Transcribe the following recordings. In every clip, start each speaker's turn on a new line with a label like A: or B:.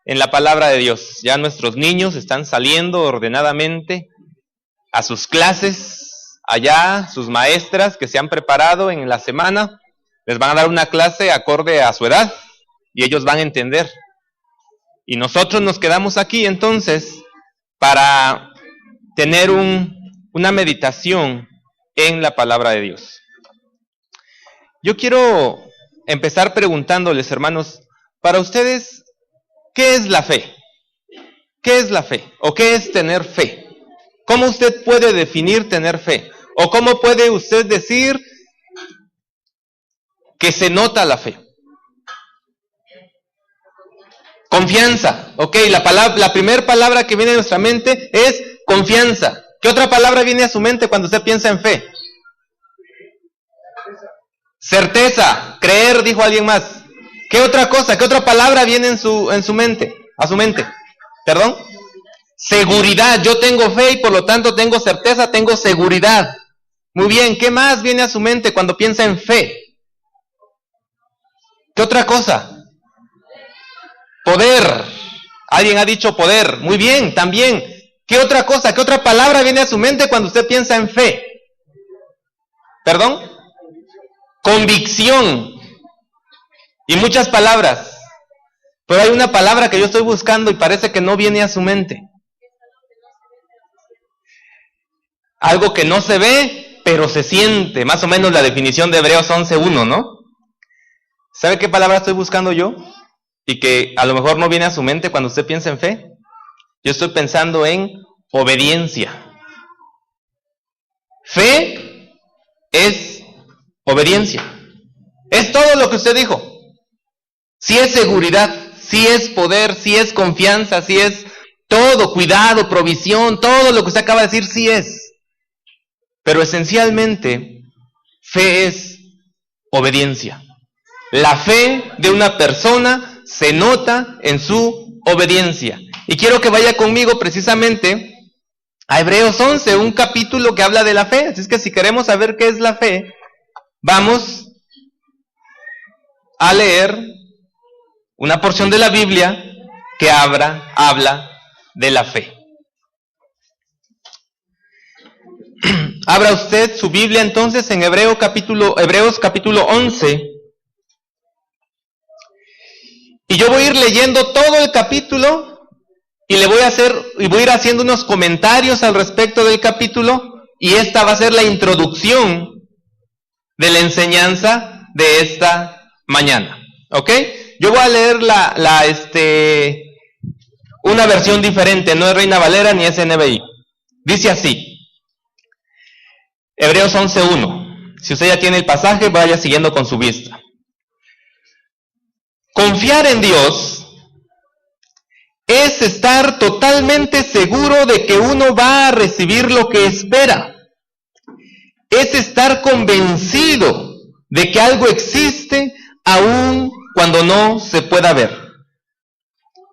A: en la palabra de Dios. Ya nuestros niños están saliendo ordenadamente a sus clases. Allá sus maestras que se han preparado en la semana les van a dar una clase acorde a su edad y ellos van a entender. Y nosotros nos quedamos aquí entonces para tener una meditación en la palabra de Dios. Yo quiero empezar preguntándoles, hermanos, para ustedes, ¿qué es la fe? ¿Qué es la fe? ¿O qué es tener fe? ¿Cómo usted puede definir tener fe? ¿O cómo puede usted decir que se nota la fe? Confianza. Ok, la primera palabra que viene a nuestra mente es confianza. ¿Qué otra palabra viene a su mente cuando usted piensa en fe? Certeza. Creer, dijo alguien más. ¿Qué otra cosa? ¿Qué otra palabra viene a su mente? ¿Perdón? Seguridad. Yo tengo fe y por lo tanto tengo certeza, tengo seguridad. Muy bien, ¿qué más viene a su mente cuando piensa en fe? ¿Qué otra cosa? Poder. Alguien ha dicho poder. Muy bien, también. ¿Qué otra cosa? ¿Qué otra palabra viene a su mente cuando usted piensa en fe? ¿Perdón? Convicción. Y muchas palabras. Pero hay una palabra que yo estoy buscando y parece que no viene a su mente. Algo que no se ve, pero se siente. Más o menos la definición de Hebreos 11:1, ¿no? ¿Sabe qué palabra estoy buscando yo? Y que a lo mejor no viene a su mente cuando usted piensa en fe. Yo estoy pensando en obediencia. Fe es obediencia. Es todo lo que usted dijo. Sí es seguridad, sí es poder, sí es confianza, sí es todo, cuidado, provisión, todo lo que usted acaba de decir, sí es. Pero esencialmente, fe es obediencia. La fe de una persona se nota en su obediencia. Y quiero que vaya conmigo precisamente a Hebreos 11, un capítulo que habla de la fe. Así es que si queremos saber qué es la fe, vamos a leer una porción de la Biblia que habla de la fe. Abra usted su Biblia entonces en Hebreos capítulo 11. Y yo voy a ir leyendo todo el capítulo y voy a ir haciendo unos comentarios al respecto del capítulo, y esta va a ser la introducción de la enseñanza de esta mañana. ¿Ok? Yo voy a leer una versión diferente, no es Reina Valera ni es NBI. Dice así. Hebreos 11:1. Si usted ya tiene el pasaje, vaya siguiendo con su vista. Confiar en Dios es estar totalmente seguro de que uno va a recibir lo que espera. Es estar convencido de que algo existe aun cuando no se pueda ver.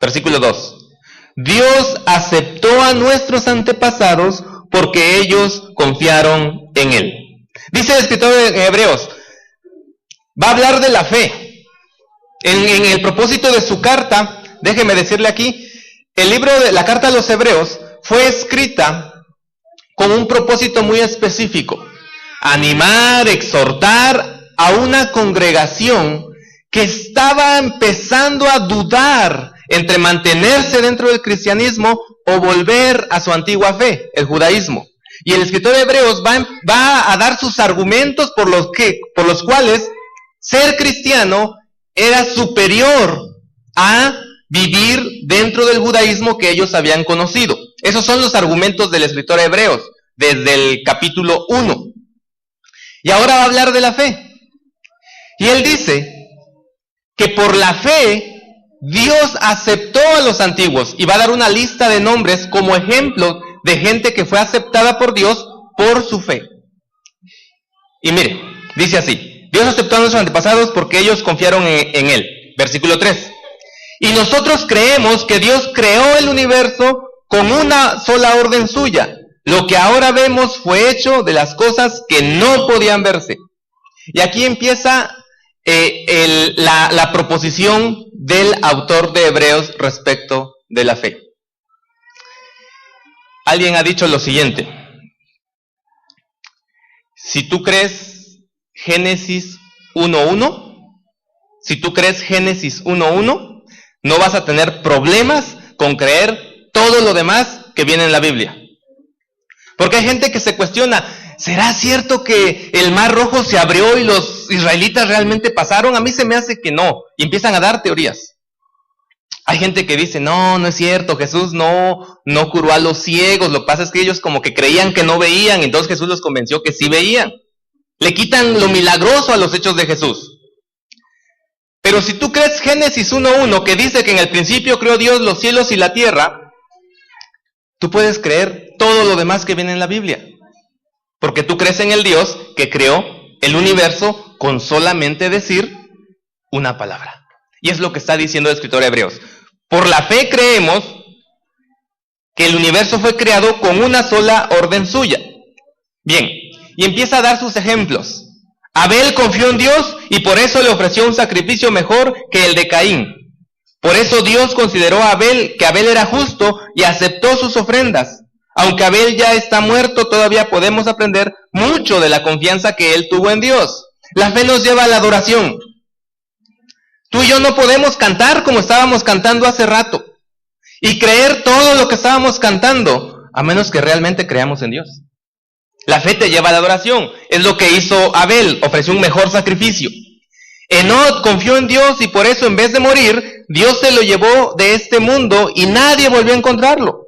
A: Versículo 2. Dios aceptó a nuestros antepasados porque ellos confiaron en Él. Dice el escritor de Hebreos, va a hablar de la fe. En el propósito de su carta, déjeme decirle aquí, el libro de la carta a los Hebreos fue escrita con un propósito muy específico: animar, exhortar a una congregación que estaba empezando a dudar entre mantenerse dentro del cristianismo o volver a su antigua fe, el judaísmo. Y el escritor de Hebreos va a dar sus argumentos por los cuales ser cristiano era superior a vivir dentro del judaísmo que ellos habían conocido. Esos son los argumentos del escritor de Hebreos, desde el capítulo 1. Y ahora va a hablar de la fe. Y él dice que por la fe Dios aceptó a los antiguos, y va a dar una lista de nombres como ejemplo de gente que fue aceptada por Dios por su fe. Y mire, dice así: Dios aceptó a nuestros antepasados porque ellos confiaron en Él. Versículo 3. Y nosotros creemos que Dios creó el universo con una sola orden suya. Lo que ahora vemos fue hecho de las cosas que no podían verse. Y aquí empieza la proposición del autor de Hebreos respecto de la fe. Alguien ha dicho lo siguiente: si tú crees Génesis 1:1, no vas a tener problemas con creer todo lo demás que viene en la Biblia. Porque hay gente que se cuestiona, ¿será cierto que el Mar Rojo se abrió y los israelitas realmente pasaron? A mí se me hace que no. Y empiezan a dar teorías. Hay gente que dice, no es cierto, Jesús no curó a los ciegos. Lo que pasa es que ellos como que creían que no veían, entonces Jesús los convenció que sí veían. Le quitan lo milagroso a los hechos de Jesús. Pero si tú crees Génesis 1:1, que dice que en el principio creó Dios los cielos y la tierra, tú puedes creer todo lo demás que viene en la Biblia. Porque tú crees en el Dios que creó el universo con solamente decir una palabra. Y es lo que está diciendo el escritor de Hebreos. Por la fe creemos que el universo fue creado con una sola orden suya. Bien, y empieza a dar sus ejemplos. Abel confió en Dios y por eso le ofreció un sacrificio mejor que el de Caín. Por eso Dios consideró que Abel era justo y aceptó sus ofrendas. Aunque Abel ya está muerto, todavía podemos aprender mucho de la confianza que él tuvo en Dios. La fe nos lleva a la adoración. Tú y yo no podemos cantar como estábamos cantando hace rato y creer todo lo que estábamos cantando, a menos que realmente creamos en Dios. La fe te lleva a la adoración. Es lo que hizo Abel, ofreció un mejor sacrificio. Enoc confió en Dios y por eso en vez de morir, Dios se lo llevó de este mundo y nadie volvió a encontrarlo.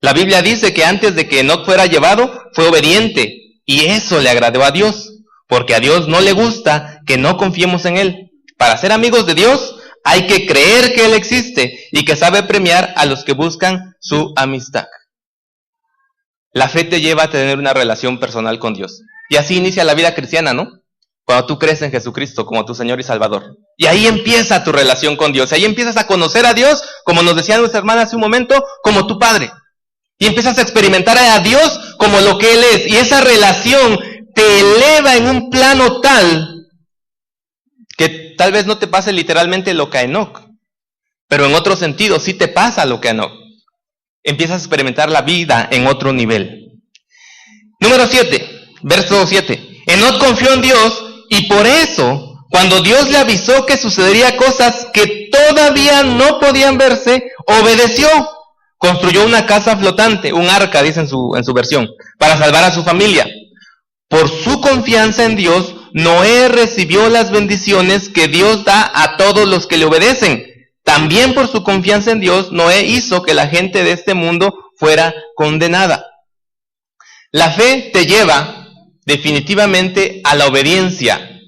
A: La Biblia dice que antes de que Enoc fuera llevado, fue obediente y eso le agradó a Dios, porque a Dios no le gusta que no confiemos en Él. Para ser amigos de Dios hay que creer que Él existe y que sabe premiar a los que buscan su amistad. La fe te lleva a tener una relación personal con Dios. Y así inicia la vida cristiana, ¿no? Cuando tú crees en Jesucristo como tu Señor y Salvador. Y ahí empieza tu relación con Dios. Ahí empiezas a conocer a Dios, como nos decía nuestra hermana hace un momento, como tu Padre. Y empiezas a experimentar a Dios como lo que Él es. Y esa relación te eleva en un plano tal que tal vez no te pase literalmente lo que a Enoc, pero en otro sentido sí te pasa lo que a Enoc. Empiezas a experimentar la vida en otro nivel. Número 7, verso 7. Enoc confió en Dios y por eso, cuando Dios le avisó que sucedería cosas que todavía no podían verse, obedeció. Construyó una casa flotante, un arca, dice en su versión, para salvar a su familia. Por su confianza en Dios, Noé recibió las bendiciones que Dios da a todos los que le obedecen. También por su confianza en Dios, Noé hizo que la gente de este mundo fuera condenada. La fe te lleva definitivamente a la obediencia,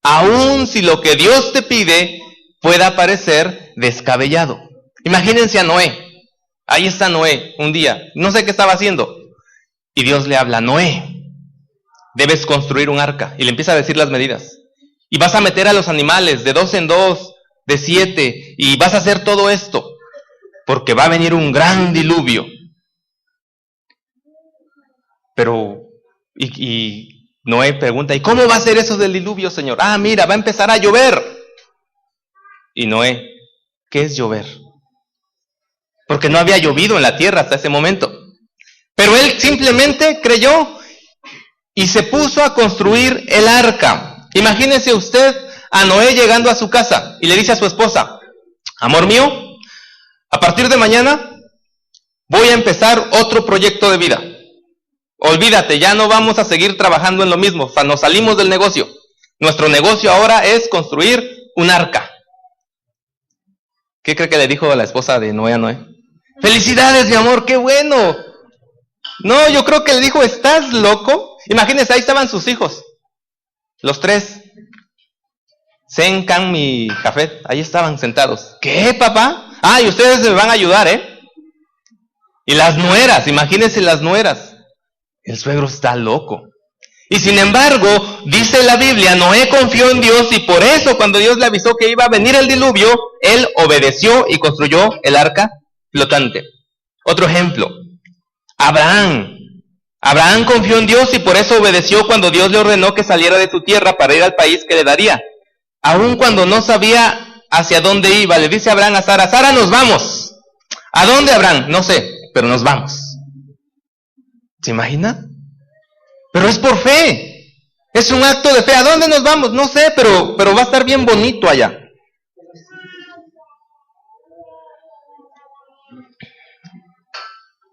A: aun si lo que Dios te pide pueda parecer descabellado. Imagínense a Noé. Ahí está Noé un día, no sé qué estaba haciendo, y Dios le habla, Noé, debes construir un arca, y le empieza a decir las medidas, y vas a meter a los animales de 2 en 2, de 7, y vas a hacer todo esto, porque va a venir un gran diluvio. Pero, y Noé pregunta, ¿y cómo va a ser eso del diluvio, Señor? Ah, mira, va a empezar a llover. Y Noé, ¿qué es llover? Porque no había llovido en la tierra hasta ese momento. Pero él simplemente creyó y se puso a construir el arca. Imagínese usted a Noé llegando a su casa y le dice a su esposa, amor mío, a partir de mañana voy a empezar otro proyecto de vida. Olvídate, ya no vamos a seguir trabajando en lo mismo, o sea, nos salimos del negocio. Nuestro negocio ahora es construir un arca. ¿Qué cree que le dijo la esposa de Noé a Noé? ¡Felicidades, mi amor! ¡Qué bueno! No, yo creo que le dijo, ¿estás loco? Imagínense, ahí estaban sus hijos, los 3. Sen, Can y Jafet, ahí estaban sentados. ¿Qué, papá? Ah, y ustedes me van a ayudar, ¿eh? Y las nueras, imagínense las nueras. El suegro está loco. Y sin embargo, dice la Biblia, Noé confió en Dios y por eso cuando Dios le avisó que iba a venir el diluvio, él obedeció y construyó el arca flotante. Otro ejemplo, Abraham. Abraham confió en Dios y por eso obedeció cuando Dios le ordenó que saliera de su tierra para ir al país que le daría. Aun cuando no sabía hacia dónde iba, le dice Abraham a Sara, Sara, nos vamos. ¿A dónde, Abraham? No sé, pero nos vamos. ¿Se imagina? Pero es por fe. Es un acto de fe. ¿A dónde nos vamos? No sé, pero va a estar bien bonito allá.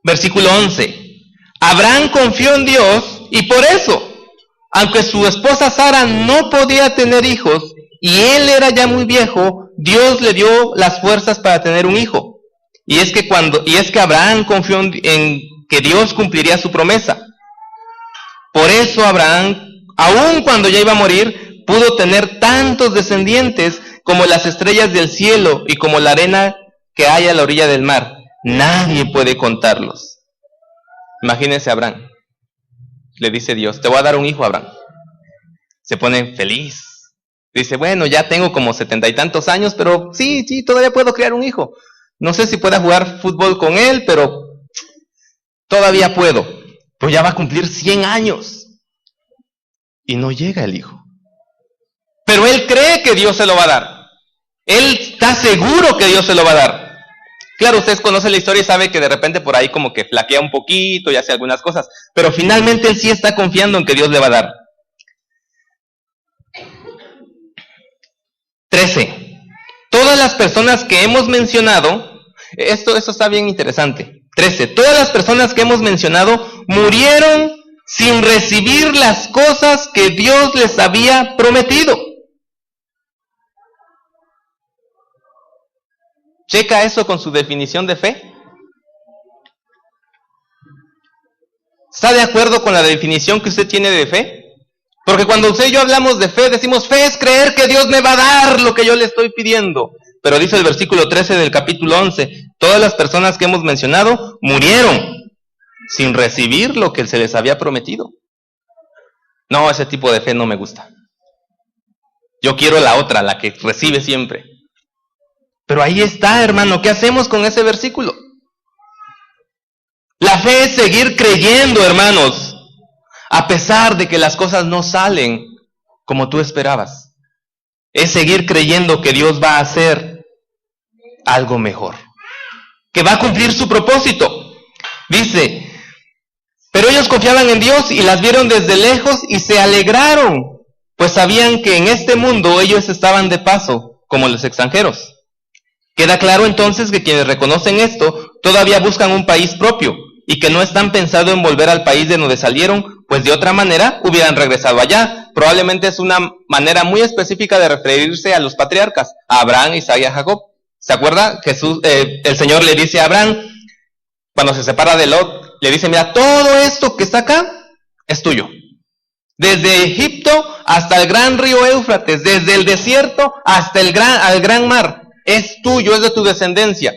A: Versículo 11. Abraham confió en Dios y por eso, aunque su esposa Sara no podía tener hijos y él era ya muy viejo, Dios le dio las fuerzas para tener un hijo. Y es que Abraham confió en que Dios cumpliría su promesa. Por eso Abraham, aun cuando ya iba a morir, pudo tener tantos descendientes como las estrellas del cielo y como la arena que hay a la orilla del mar. Nadie puede contarlos. Imagínense a Abraham. Le dice Dios, te voy a dar un hijo, Abraham. Se pone feliz. Dice, bueno, ya tengo como 70 y tantos años, pero sí, todavía puedo criar un hijo. No sé si pueda jugar fútbol con él, pero todavía puedo. Pero ya va a cumplir 100 años. Y no llega el hijo. Pero él cree que Dios se lo va a dar. Él está seguro que Dios se lo va a dar. Claro, ustedes conocen la historia y saben que de repente por ahí como que flaquea un poquito y hace algunas cosas. Pero finalmente él sí está confiando en que Dios le va a dar. 13. Todas las personas que hemos mencionado, esto está bien interesante. 13. Todas las personas que hemos mencionado murieron sin recibir las cosas que Dios les había prometido. Checa eso con su definición de fe. ¿Está de acuerdo con la definición que usted tiene de fe? Porque cuando usted y yo hablamos de fe, decimos, fe es creer que Dios me va a dar lo que yo le estoy pidiendo. Pero dice el versículo 13 del capítulo 11, todas las personas que hemos mencionado murieron sin recibir lo que se les había prometido. No, ese tipo de fe no me gusta. Yo quiero la otra, la que recibe siempre. Pero ahí está, hermano, ¿qué hacemos con ese versículo? La fe es seguir creyendo, hermanos, a pesar de que las cosas no salen como tú esperabas. Es seguir creyendo que Dios va a hacer algo mejor, que va a cumplir su propósito. Dice, pero ellos confiaban en Dios y las vieron desde lejos y se alegraron, pues sabían que en este mundo ellos estaban de paso, como los extranjeros. Queda claro entonces que quienes reconocen esto todavía buscan un país propio y que no están pensando en volver al país de donde salieron, pues de otra manera hubieran regresado allá. Probablemente es una manera muy específica de referirse a los patriarcas, a Abraham, Isaac y a Jacob. ¿Se acuerda? El Señor le dice a Abraham, cuando se separa de Lot, le dice, mira, todo esto que está acá es tuyo. Desde Egipto hasta el gran río Éufrates, desde el desierto hasta al gran mar. Es tuyo, es de tu descendencia.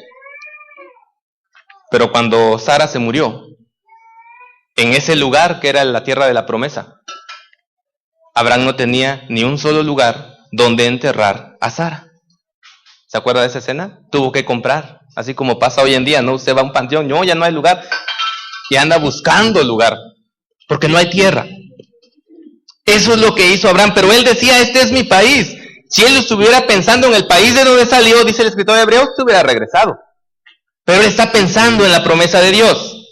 A: Pero cuando Sara se murió, en ese lugar que era la tierra de la promesa, Abraham no tenía ni un solo lugar donde enterrar a Sara. ¿Se acuerda de esa escena? Tuvo que comprar, así como pasa hoy en día, ¿no? Usted va a un panteón, no, ya no hay lugar, y anda buscando lugar, porque no hay tierra. Eso es lo que hizo Abraham, pero él decía, este es mi país. Si él estuviera pensando en el país de donde salió, dice el escritor de Hebreos, se hubiera regresado. Pero él está pensando en la promesa de Dios.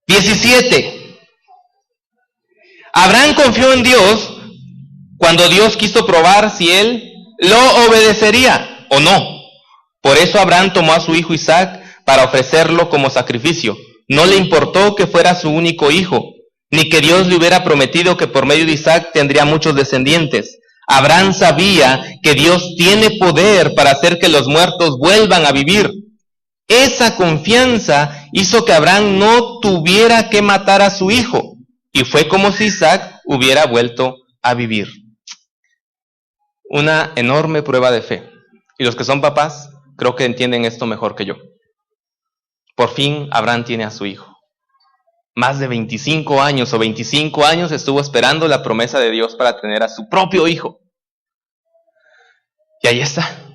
A: 17. Abraham confió en Dios cuando Dios quiso probar si él lo obedecería o no. Por eso Abraham tomó a su hijo Isaac para ofrecerlo como sacrificio. No le importó que fuera su único hijo, ni que Dios le hubiera prometido que por medio de Isaac tendría muchos descendientes. Abraham sabía que Dios tiene poder para hacer que los muertos vuelvan a vivir. Esa confianza hizo que Abraham no tuviera que matar a su hijo, y fue como si Isaac hubiera vuelto a vivir. Una enorme prueba de fe. Y los que son papás, creo que entienden esto mejor que yo. Por fin Abraham tiene a su hijo. Más de 25 años o 25 años estuvo esperando la promesa de Dios para tener a su propio hijo. Y ahí está.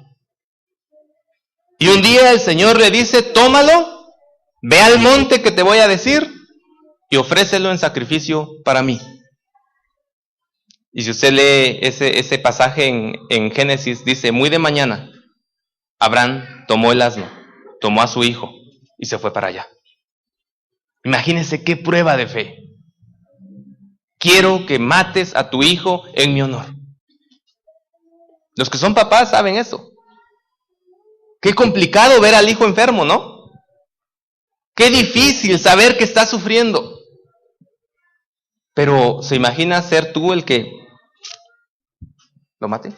A: Y un día el Señor le dice, tómalo, ve al monte que te voy a decir y ofrécelo en sacrificio para mí. Y si usted lee ese pasaje en Génesis, dice, muy de mañana, Abraham tomó el asno, tomó a su hijo y se fue para allá. Imagínense qué prueba de fe. Quiero que mates a tu hijo en mi honor. Los que son papás saben eso. Qué complicado ver al hijo enfermo, ¿no? Qué difícil saber que está sufriendo. Pero ¿se imagina ser tú el que lo mate?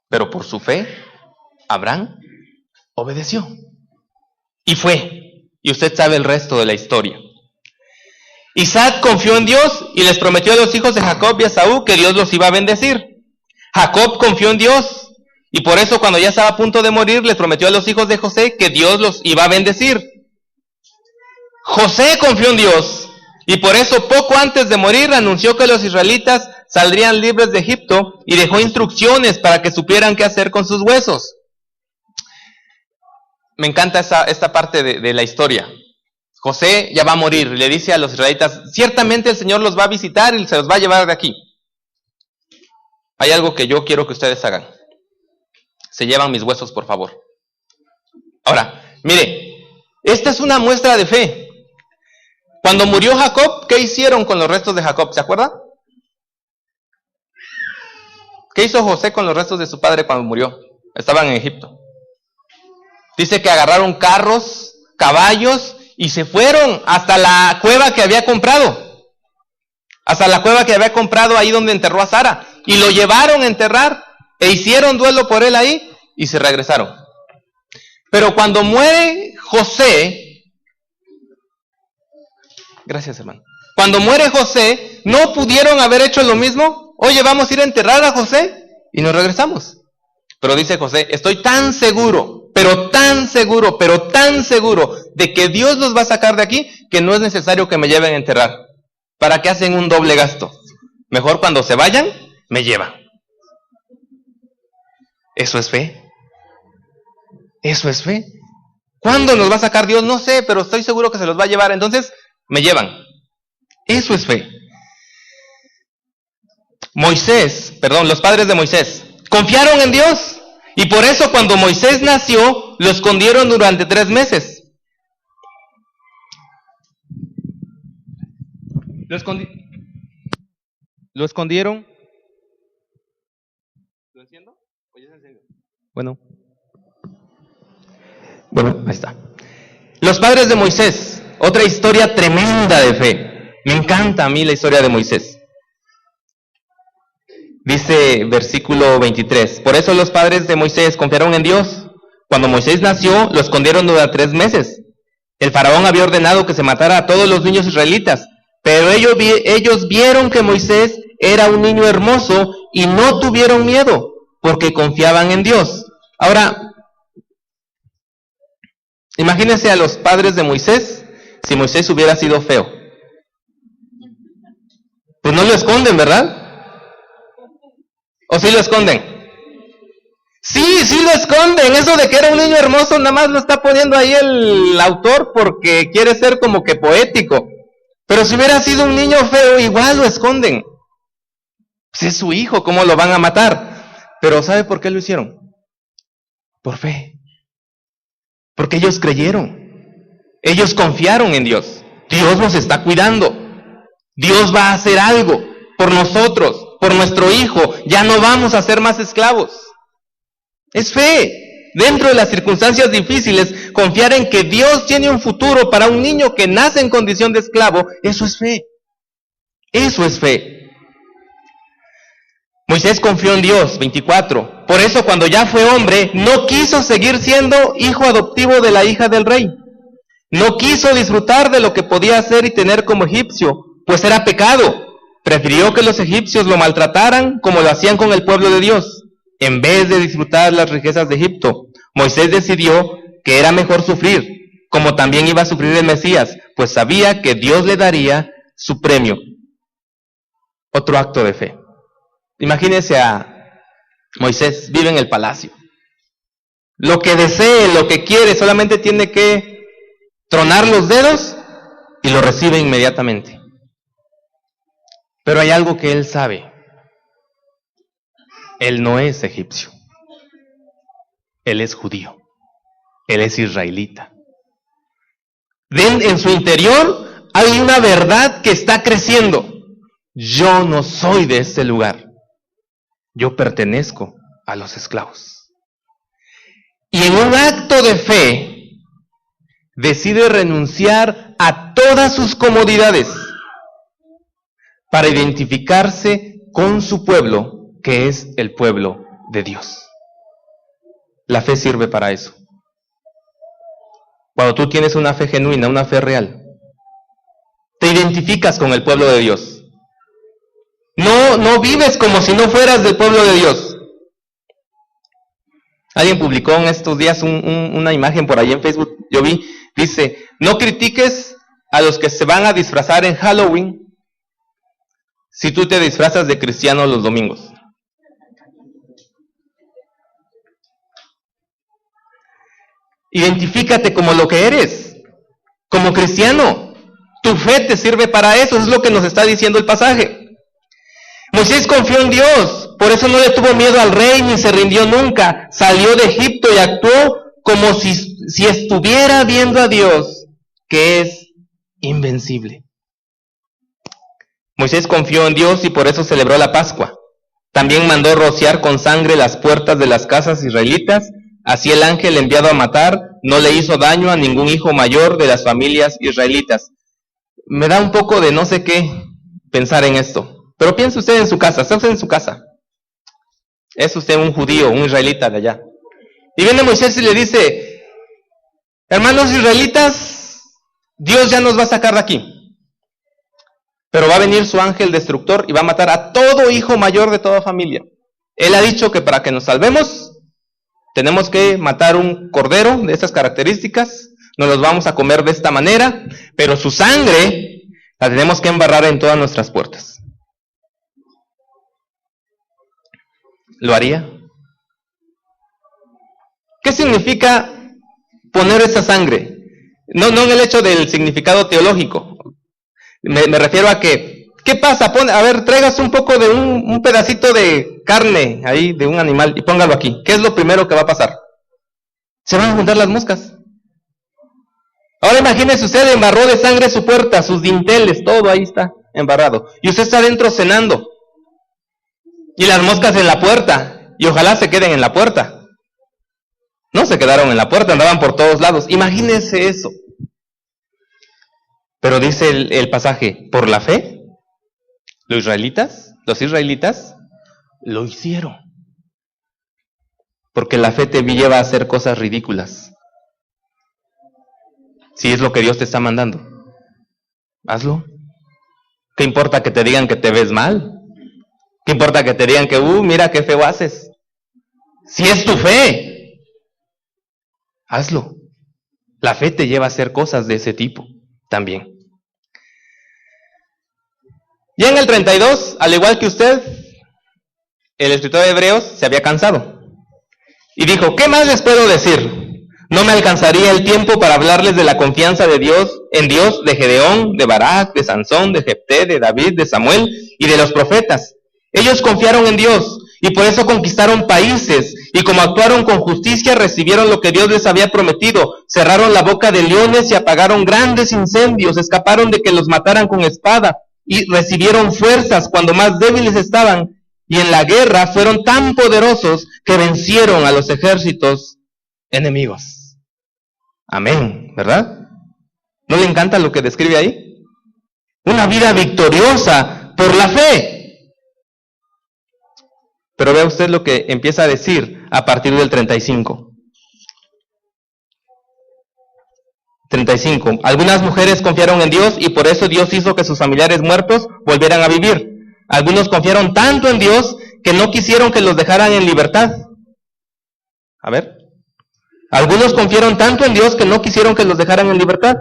A: Pero por su fe, Abraham obedeció. Y fue. Y usted sabe el resto de la historia. Isaac confió en Dios y les prometió a los hijos de Jacob y a Esaú que Dios los iba a bendecir. Jacob confió en Dios y por eso cuando ya estaba a punto de morir les prometió a los hijos de José que Dios los iba a bendecir. José confió en Dios y por eso poco antes de morir anunció que los israelitas saldrían libres de Egipto y dejó instrucciones para que supieran qué hacer con sus huesos. Me encanta esta parte de la historia. José ya va a morir, le dice a los israelitas, ciertamente el Señor los va a visitar y se los va a llevar de aquí. Hay algo que yo quiero que ustedes hagan. Se llevan mis huesos, por favor. Ahora, mire, esta es una muestra de fe. Cuando murió Jacob, ¿qué hicieron con los restos de Jacob? ¿Se acuerda? ¿Qué hizo José con los restos de su padre cuando murió? Estaban en Egipto. Dice que agarraron carros, caballos y se fueron hasta la cueva que había comprado. Hasta la cueva que había comprado ahí donde enterró a Sara. Y lo llevaron a enterrar e hicieron duelo por él ahí y se regresaron. Pero cuando muere José, gracias hermano, cuando muere José, ¿no pudieron haber hecho lo mismo? Oye, vamos a ir a enterrar a José y nos regresamos. Pero dice José, estoy tan seguro, pero tan seguro, pero tan seguro de que Dios los va a sacar de aquí, que no es necesario que me lleven a enterrar. ¿Para qué hacen un doble gasto? Mejor cuando se vayan, me llevan. Eso es fe. Eso es fe. ¿Cuándo nos va a sacar Dios? No sé, pero estoy seguro que se los va a llevar. Entonces, me llevan. Eso es fe. Los padres de Moisés, confiaron en Dios. Y por eso cuando Moisés nació, lo escondieron durante 3 meses. Lo escondieron. ¿Lo enciendo? ¿O ya se encendió? Bueno, ahí está. Los padres de Moisés, otra historia tremenda de fe. Me encanta a mí la historia de Moisés. Dice versículo 23, por eso los padres de Moisés confiaron en Dios. Cuando Moisés nació, lo escondieron durante 3 meses. El faraón había ordenado que se matara a todos los niños israelitas, pero ellos vieron que Moisés era un niño hermoso y no tuvieron miedo, porque confiaban en Dios. Ahora, imagínense a los padres de Moisés, si Moisés hubiera sido feo. Pues no lo esconden, ¿verdad? ¿O sí lo esconden? Sí lo esconden. Eso de que era un niño hermoso nada más lo está poniendo ahí el autor porque quiere ser como que poético. Pero si hubiera sido un niño feo, igual lo esconden. Pues es su hijo, ¿cómo lo van a matar? Pero ¿sabe por qué lo hicieron? Por fe. Porque ellos creyeron. Ellos confiaron en Dios. Dios nos está cuidando. Dios va a hacer algo por nosotros. Por nuestro hijo, ya no vamos a ser más esclavos. Es fe. Dentro de las circunstancias difíciles, confiar en que Dios tiene un futuro para un niño que nace en condición de esclavo, eso es fe. Eso es fe. Moisés confió en Dios, 24. Por eso cuando ya fue hombre, no quiso seguir siendo hijo adoptivo de la hija del rey. No quiso disfrutar de lo que podía hacer y tener como egipcio, pues era pecado. Prefirió que los egipcios lo maltrataran como lo hacían con el pueblo de Dios. En vez de disfrutar las riquezas de Egipto, Moisés decidió que era mejor sufrir, como también iba a sufrir el Mesías, pues sabía que Dios le daría su premio. Otro acto de fe. Imagínense a Moisés, vive en el palacio. Lo que desee, lo que quiere, solamente tiene que tronar los dedos y lo recibe inmediatamente. Pero hay algo que él sabe. Él no es egipcio. Él es judío. Él es israelita. En su interior hay una verdad que está creciendo. Yo no soy de este lugar. Yo pertenezco a los esclavos. Y en un acto de fe, decide renunciar a todas sus comodidades para identificarse con su pueblo, que es el pueblo de Dios. La fe sirve para eso. Cuando tú tienes una fe genuina, una fe real, te identificas con el pueblo de Dios. No vives como si no fueras del pueblo de Dios. Alguien publicó en estos días una imagen por ahí en Facebook, yo vi, dice, no critiques a los que se van a disfrazar en Halloween si tú te disfrazas de cristiano los domingos. Identifícate como lo que eres, como cristiano. Tu fe te sirve para eso, es lo que nos está diciendo el pasaje. Moisés confió en Dios, por eso no le tuvo miedo al rey ni se rindió nunca. Salió de Egipto y actuó como si estuviera viendo a Dios, que es invencible. Moisés confió en Dios y por eso celebró la Pascua. También mandó rociar con sangre las puertas de las casas israelitas. Así el ángel enviado a matar no le hizo daño a ningún hijo mayor de las familias israelitas. Me da un poco de no sé qué pensar en esto. Pero piense usted en su casa, está usted en su casa. Es usted un judío, un israelita de allá. Y viene Moisés y le dice, hermanos israelitas, Dios ya nos va a sacar de aquí. Pero va a venir su ángel destructor y va a matar a todo hijo mayor de toda familia. Él ha dicho que para que nos salvemos, tenemos que matar un cordero de estas características, nos los vamos a comer de esta manera, pero su sangre la tenemos que embarrar en todas nuestras puertas. ¿Lo haría? ¿Qué significa poner esa sangre? No en el hecho del significado teológico. Me refiero a que, ¿qué pasa? Traigas un poco de un pedacito de carne ahí, de un animal, y póngalo aquí. ¿Qué es lo primero que va a pasar? Se van a juntar las moscas. Ahora imagínese usted, embarró de sangre su puerta, sus dinteles, todo ahí está embarrado. Y usted está adentro cenando. Y las moscas en la puerta, y ojalá se queden en la puerta. No se quedaron en la puerta, andaban por todos lados. Imagínense eso. Pero dice el pasaje, por la fe, los israelitas, lo hicieron. Porque la fe te lleva a hacer cosas ridículas. Si es lo que Dios te está mandando, hazlo. ¿Qué importa que te digan que te ves mal? ¿Qué importa que te digan que, mira qué feo haces? Si es tu fe, hazlo. La fe te lleva a hacer cosas de ese tipo también. Ya en el 32, al igual que usted, el escritor de Hebreos se había cansado. Y dijo, ¿qué más les puedo decir? No me alcanzaría el tiempo para hablarles de la confianza de Dios, en Dios, de Gedeón, de Barak, de Sansón, de Jefté, de David, de Samuel y de los profetas. Ellos confiaron en Dios y por eso conquistaron países, y como actuaron con justicia recibieron lo que Dios les había prometido. Cerraron la boca de leones y apagaron grandes incendios, escaparon de que los mataran con espada y recibieron fuerzas cuando más débiles estaban, y en la guerra fueron tan poderosos que vencieron a los ejércitos enemigos. Amén, ¿verdad? ¿No le encanta lo que describe ahí? Una vida victoriosa por la fe. Pero vea usted lo que empieza a decir a partir del 35. 35. Algunas mujeres confiaron en Dios y por eso Dios hizo que sus familiares muertos volvieran a vivir. Algunos confiaron tanto en Dios que no quisieron que los dejaran en libertad. Algunos confiaron tanto en Dios que no quisieron que los dejaran en libertad.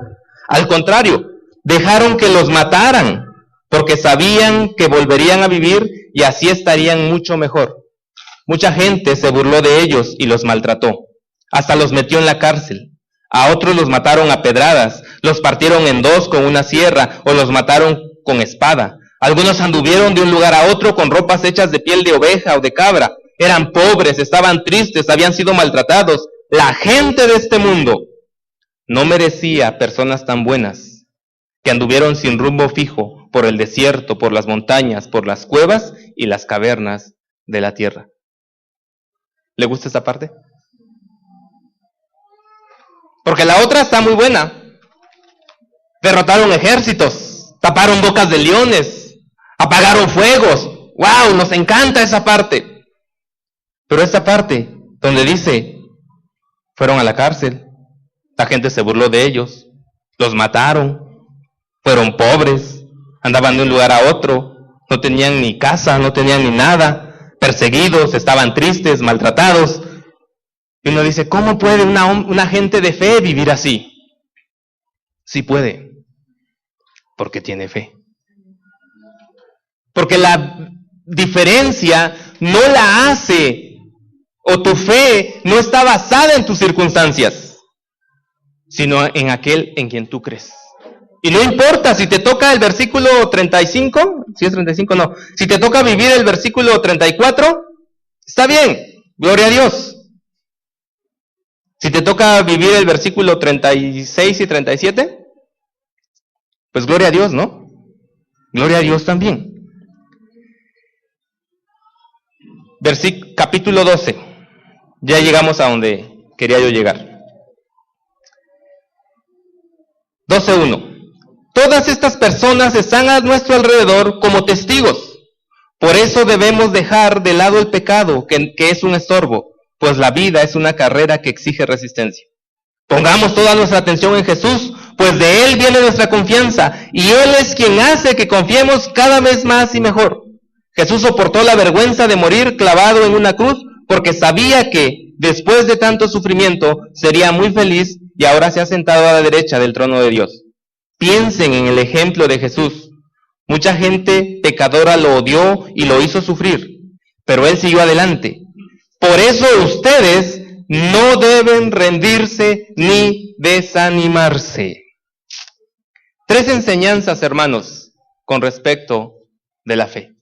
A: Al contrario, dejaron que los mataran, porque sabían que volverían a vivir y así estarían mucho mejor. Mucha gente se burló de ellos y los maltrató. Hasta los metió en la cárcel. A otros los mataron a pedradas, los partieron en dos con una sierra o los mataron con espada. Algunos anduvieron de un lugar a otro con ropas hechas de piel de oveja o de cabra. Eran pobres, estaban tristes, habían sido maltratados. La gente de este mundo no merecía personas tan buenas, que anduvieron sin rumbo fijo por el desierto, por las montañas, por las cuevas y las cavernas de la tierra. ¿Le gusta esta parte? Porque la otra está muy buena. Derrotaron ejércitos, taparon bocas de leones, apagaron fuegos. ¡Wow! Nos encanta esa parte. Pero esta parte, donde dice, fueron a la cárcel, la gente se burló de ellos, los mataron, fueron pobres, andaban de un lugar a otro, no tenían ni casa, no tenían ni nada, perseguidos, estaban tristes, maltratados. Y uno dice, ¿cómo puede una gente de fe vivir así? Sí puede, porque tiene fe. Porque la diferencia no la hace, o tu fe no está basada en tus circunstancias, sino en aquel en quien tú crees. Y no importa si te toca el versículo 35, si es 35, no. Si te toca vivir el versículo 34, está bien, gloria a Dios. Si te toca vivir el versículo 36 y 37, pues gloria a Dios, ¿no? Gloria a Dios también. Capítulo 12. Ya llegamos a donde quería yo llegar. 12:1. Todas estas personas están a nuestro alrededor como testigos. Por eso debemos dejar de lado el pecado, que es un estorbo, pues la vida es una carrera que exige resistencia. Pongamos toda nuestra atención en Jesús, pues de Él viene nuestra confianza, y Él es quien hace que confiemos cada vez más y mejor. Jesús soportó la vergüenza de morir clavado en una cruz, porque sabía que, después de tanto sufrimiento, sería muy feliz, y ahora se ha sentado a la derecha del trono de Dios. Piensen en el ejemplo de Jesús. Mucha gente pecadora lo odió y lo hizo sufrir, pero Él siguió adelante. Por eso ustedes no deben rendirse ni desanimarse. 3 enseñanzas, hermanos, con respecto de la fe.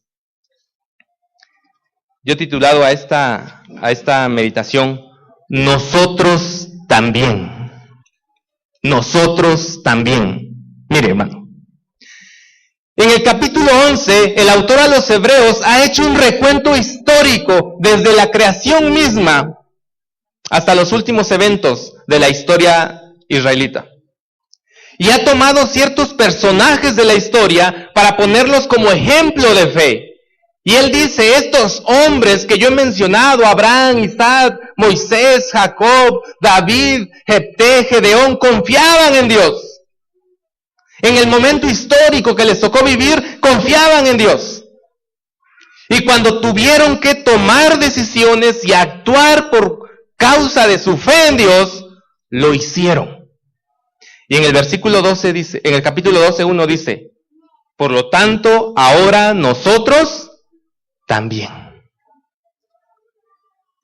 A: Yo he titulado a esta meditación, Nosotros también. Nosotros también. Mire, hermano. En el capítulo 11, el autor a los Hebreos ha hecho un recuento histórico desde la creación misma hasta los últimos eventos de la historia israelita. Y ha tomado ciertos personajes de la historia para ponerlos como ejemplo de fe. Y él dice, estos hombres que yo he mencionado, Abraham, Isaac, Moisés, Jacob, David, Jefté, Gedeón, confiaban en Dios. En el momento histórico que les tocó vivir, confiaban en Dios. Y cuando tuvieron que tomar decisiones y actuar por causa de su fe en Dios, lo hicieron. Y en el versículo 12 dice, en el capítulo 12:1 dice, por lo tanto, ahora nosotros también.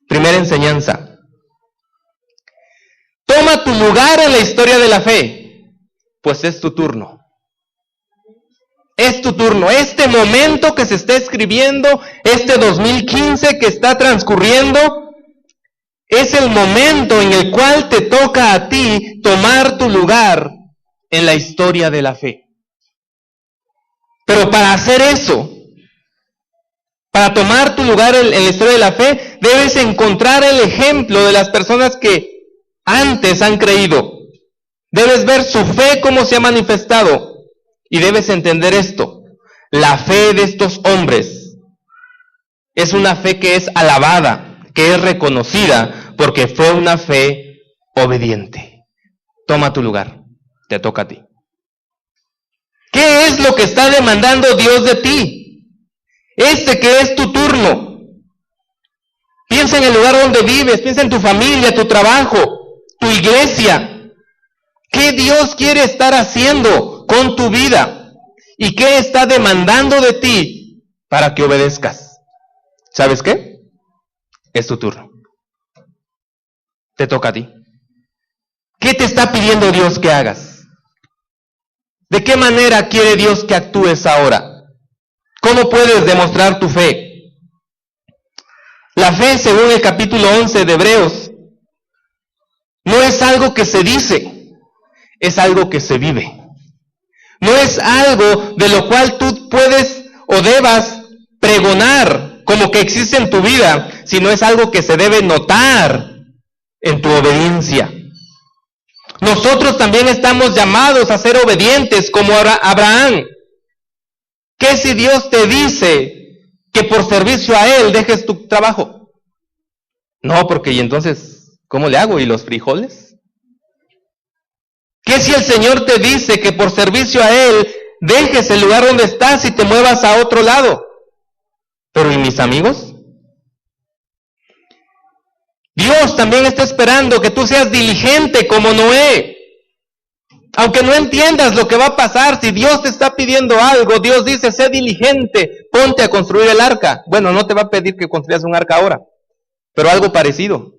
A: Primera enseñanza. Toma tu lugar en la historia de la fe. Pues es tu turno. Es tu turno. Este momento que se está escribiendo, este 2015 que está transcurriendo, es el momento en el cual te toca a ti tomar tu lugar en la historia de la fe. Pero para hacer eso, para tomar tu lugar en la historia de la fe, debes encontrar el ejemplo de las personas que antes han creído. Debes ver su fe cómo se ha manifestado y debes entender esto. La fe de estos hombres es una fe que es alabada, que es reconocida porque fue una fe obediente. Toma tu lugar, te toca a ti. ¿Qué es lo que está demandando Dios de ti? Que es tu turno. Piensa en el lugar donde vives, piensa en tu familia, tu trabajo, tu iglesia. ¿Qué Dios quiere estar haciendo con tu vida? ¿Y qué está demandando de ti para que obedezcas? ¿Sabes qué? Es tu turno. Te toca a ti. ¿Qué te está pidiendo Dios que hagas? ¿De qué manera quiere Dios que actúes ahora? ¿Cómo puedes demostrar tu fe? La fe, según el capítulo 11 de Hebreos, no es algo que se dice, es algo que se vive. No es algo de lo cual tú puedes o debas pregonar como que existe en tu vida, sino es algo que se debe notar en tu obediencia. Nosotros también estamos llamados a ser obedientes como Abraham. ¿Qué si Dios te dice que por servicio a Él dejes tu trabajo? No, porque y entonces, ¿cómo le hago? ¿Y los frijoles? ¿Qué si el Señor te dice que por servicio a Él dejes el lugar donde estás y te muevas a otro lado? Pero ¿y mis amigos? Dios también está esperando que tú seas diligente como Noé. Aunque no entiendas lo que va a pasar, si Dios te está pidiendo algo, Dios dice, sé diligente, ponte a construir el arca. Bueno, no te va a pedir que construyas un arca ahora, pero algo parecido.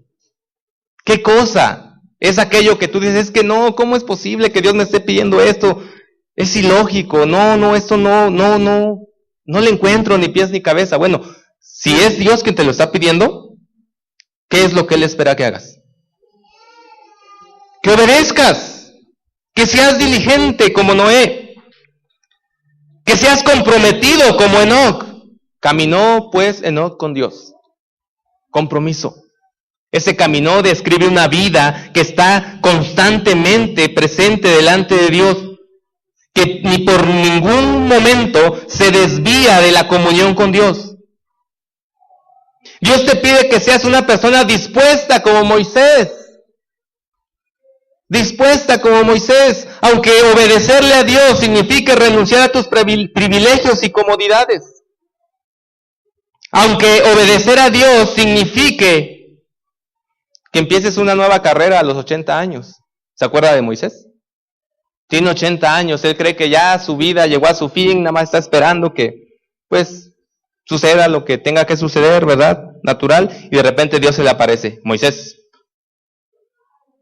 A: ¿Qué cosa? Es aquello que tú dices, es que no, ¿cómo es posible que Dios me esté pidiendo esto? Es ilógico, esto no le encuentro ni pies ni cabeza. Bueno, si es Dios quien te lo está pidiendo, ¿qué es lo que Él espera que hagas? Que obedezcas. Que seas diligente como Noé, que seas comprometido como Enoc. Caminó pues Enoc con Dios. Compromiso. Ese camino describe una vida que está constantemente presente delante de Dios, que ni por ningún momento se desvía de la comunión con Dios. Dios te pide que seas una persona dispuesta como Moisés. Dispuesta como Moisés, aunque obedecerle a Dios signifique renunciar a tus privilegios y comodidades. Aunque obedecer a Dios signifique que empieces una nueva carrera a los 80 años. ¿Se acuerda de Moisés? Tiene 80 años, él cree que ya su vida llegó a su fin, nada más está esperando que, pues, suceda lo que tenga que suceder, ¿verdad? Natural, y de repente Dios se le aparece. Moisés,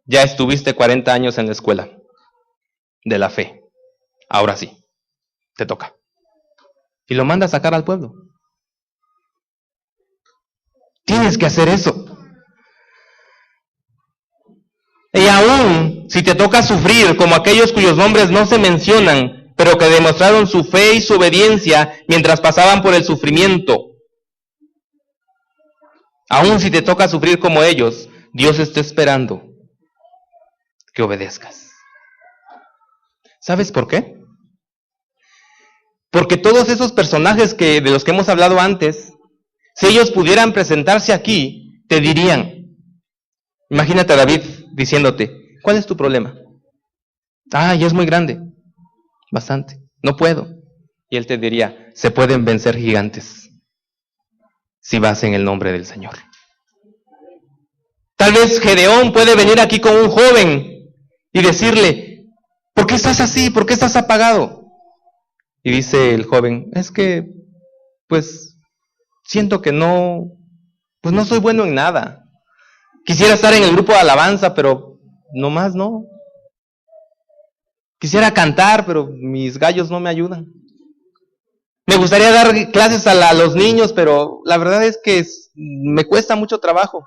A: ya estuviste 40 años en la escuela de la fe. Ahora sí, te toca. Y lo manda a sacar al pueblo. Tienes que hacer eso. Y aún si te toca sufrir como aquellos cuyos nombres no se mencionan, pero que demostraron su fe y su obediencia mientras pasaban por el sufrimiento. Aún si te toca sufrir como ellos, Dios está esperando que obedezcas. ¿Sabes por qué? Porque todos esos personajes de los que hemos hablado antes, si ellos pudieran presentarse aquí, te dirían, imagínate a David diciéndote, ¿cuál es tu problema? Ya es muy grande, bastante, no puedo. Y él te diría, se pueden vencer gigantes si vas en el nombre del Señor. Tal vez Gedeón puede venir aquí con un joven y decirle, ¿por qué estás así? ¿Por qué estás apagado? Y dice el joven, es que, pues, siento que no soy bueno en nada. Quisiera estar en el grupo de alabanza, pero nomás no. Quisiera cantar, pero mis gallos no me ayudan. Me gustaría dar clases a los niños, pero la verdad es que me cuesta mucho trabajo.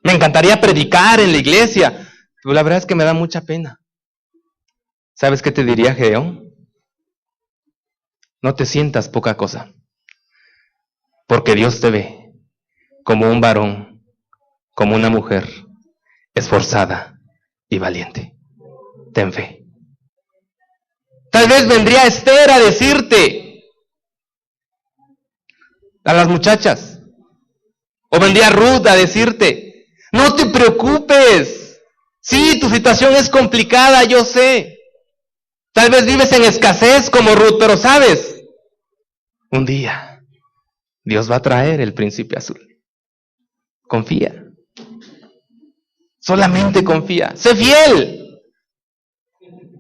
A: Me encantaría predicar en la iglesia, pero la verdad es que me da mucha pena. ¿Sabes qué te diría Gedeón? No te sientas poca cosa, porque Dios te ve como un varón, como una mujer esforzada y valiente. Ten fe. Tal vez vendría Esther a decirte, a las muchachas, o vendría Ruth a decirte, no te preocupes, sí, tu situación es complicada, yo sé. Tal vez vives en escasez como Ruth, pero sabes, un día Dios va a traer el príncipe azul. Confía. Solamente confía. Sé fiel.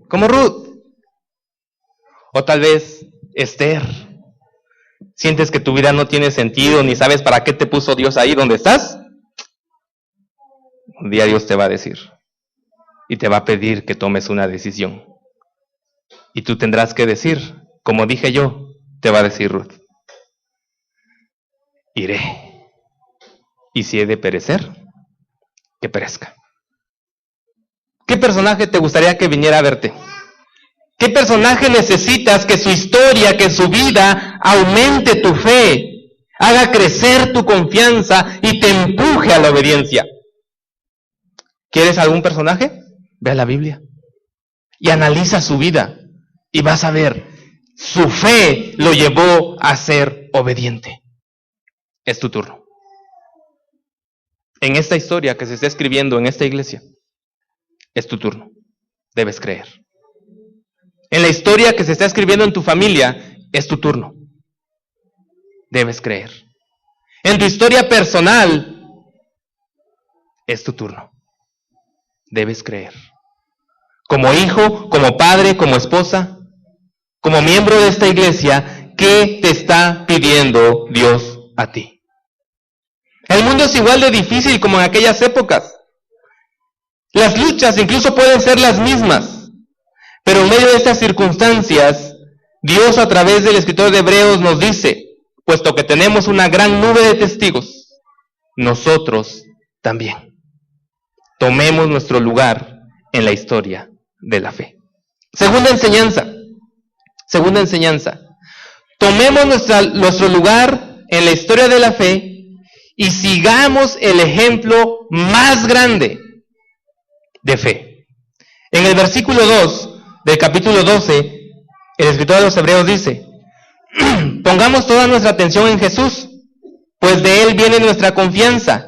A: Como Ruth. O tal vez Esther. Sientes que tu vida no tiene sentido, ni sabes para qué te puso Dios ahí donde estás. Un día Dios te va a decir y te va a pedir que tomes una decisión. Y tú tendrás que decir, como dije yo, te va a decir Ruth, iré. Y si he de perecer, que perezca. ¿Qué personaje te gustaría que viniera a verte? ¿Qué personaje necesitas que su historia, que su vida aumente tu fe, haga crecer tu confianza y te empuje a la obediencia? ¿Quieres algún personaje? Ve a la Biblia y analiza su vida y vas a ver, su fe lo llevó a ser obediente. Es tu turno. En esta historia que se está escribiendo en esta iglesia, es tu turno. Debes creer. En la historia que se está escribiendo en tu familia, es tu turno. Debes creer. En tu historia personal, es tu turno. Debes creer. Como hijo, como padre, como esposa, como miembro de esta iglesia, ¿qué te está pidiendo Dios a ti? El mundo es igual de difícil como en aquellas épocas. Las luchas incluso pueden ser las mismas, pero en medio de estas circunstancias, Dios a través del escritor de Hebreos nos dice, puesto que tenemos una gran nube de testigos, nosotros también tomemos nuestro lugar en la historia de la fe. Segunda enseñanza, tomemos nuestro lugar en la historia de la fe y sigamos el ejemplo más grande de fe. En el versículo 2 del capítulo 12, el escritor de los Hebreos dice, pongamos toda nuestra atención en Jesús, pues de Él viene nuestra confianza,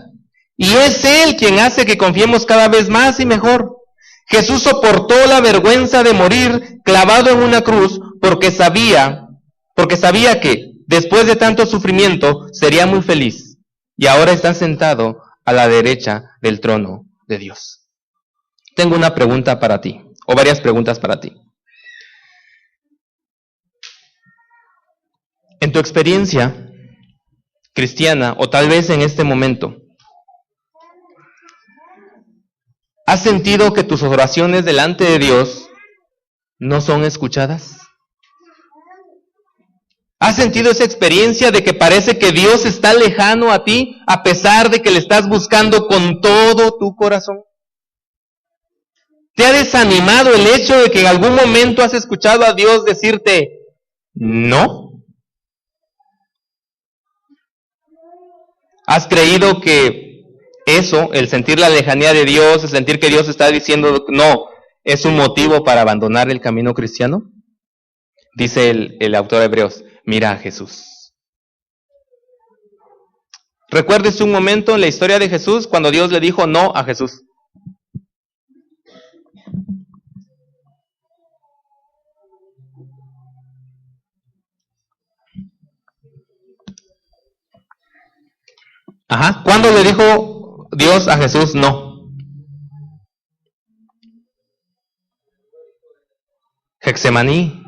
A: y es Él quien hace que confiemos cada vez más y mejor. Jesús soportó la vergüenza de morir clavado en una cruz porque sabía que después de tanto sufrimiento sería muy feliz, y ahora está sentado a la derecha del trono de Dios. Tengo una pregunta para ti, o varias preguntas para ti. En tu experiencia cristiana, o tal vez en este momento, ¿has sentido que tus oraciones delante de Dios no son escuchadas? ¿Has sentido esa experiencia de que parece que Dios está lejano a ti, a pesar de que le estás buscando con todo tu corazón? ¿Te ha desanimado el hecho de que en algún momento has escuchado a Dios decirte no? ¿Has creído que eso, el sentir la lejanía de Dios, el sentir que Dios está diciendo no, es un motivo para abandonar el camino cristiano? Dice el autor de Hebreos, mira a Jesús. ¿Recuerdes un momento en la historia de Jesús cuando Dios le dijo no a Jesús? ¿Cuándo le dijo Dios a Jesús no? Getsemaní.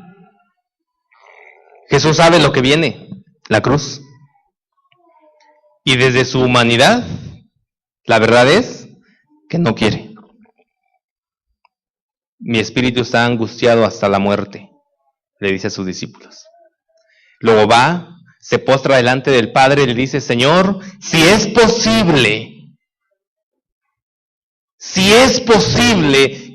A: Jesús sabe lo que viene, la cruz. Y desde su humanidad, la verdad es que no quiere. Mi espíritu está angustiado hasta la muerte, le dice a sus discípulos. Luego va, se postra delante del Padre y le dice, Señor, si es posible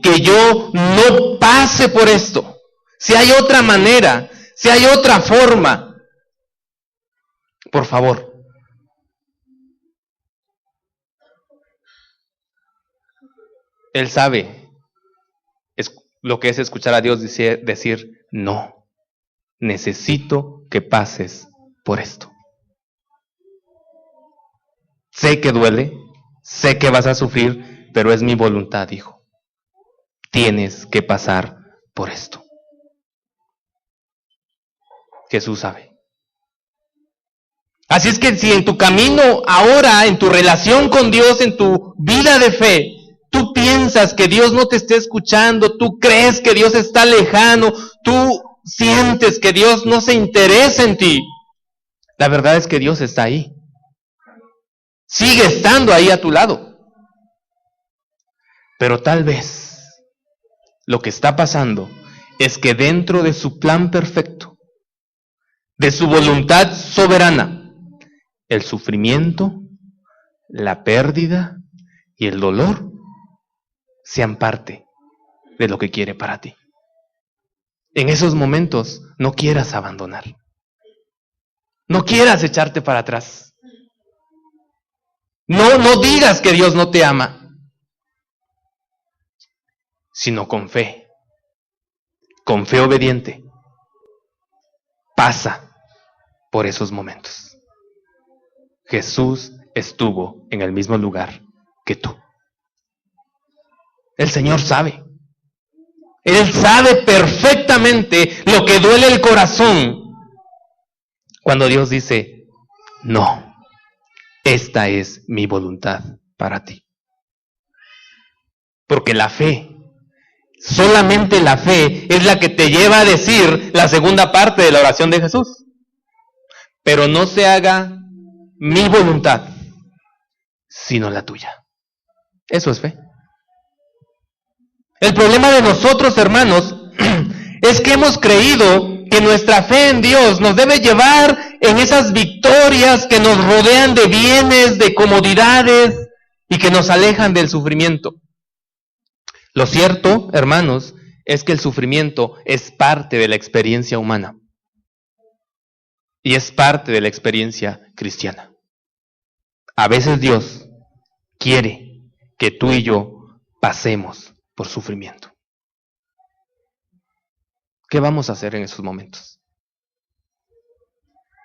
A: que yo no pase por esto, si hay otra manera, si hay otra forma, por favor. Él sabe lo que es escuchar a Dios decir, no, necesito que pases por esto. Sé que duele, sé que vas a sufrir, pero es mi voluntad, hijo. Tienes que pasar por esto. Jesús sabe. Así es que si en tu camino ahora, en tu relación con Dios, en tu vida de fe, tú piensas que Dios no te está escuchando, tú crees que Dios está lejano, tú sientes que Dios no se interesa en ti, la verdad es que Dios está ahí. Sigue estando ahí a tu lado. Pero tal vez lo que está pasando es que dentro de su plan perfecto, de su voluntad soberana, el sufrimiento, la pérdida y el dolor sean parte de lo que quiere para ti. En esos momentos no quieras abandonar. No quieras echarte para atrás. No digas que Dios no te ama, sino con fe obediente, pasa por esos momentos. Jesús estuvo en el mismo lugar que tú. El Señor sabe. Él sabe perfectamente lo que duele el corazón cuando Dios dice, no, esta es mi voluntad para ti. Porque la fe, solamente la fe es la que te lleva a decir la segunda parte de la oración de Jesús. Pero no se haga mi voluntad, sino la tuya. Eso es fe. El problema de nosotros, hermanos, es que hemos creído que nuestra fe en Dios nos debe llevar en esas victorias que nos rodean de bienes, de comodidades y que nos alejan del sufrimiento. Lo cierto, hermanos, es que el sufrimiento es parte de la experiencia humana y es parte de la experiencia cristiana. A veces Dios quiere que tú y yo pasemos por sufrimiento. ¿Qué vamos a hacer en esos momentos?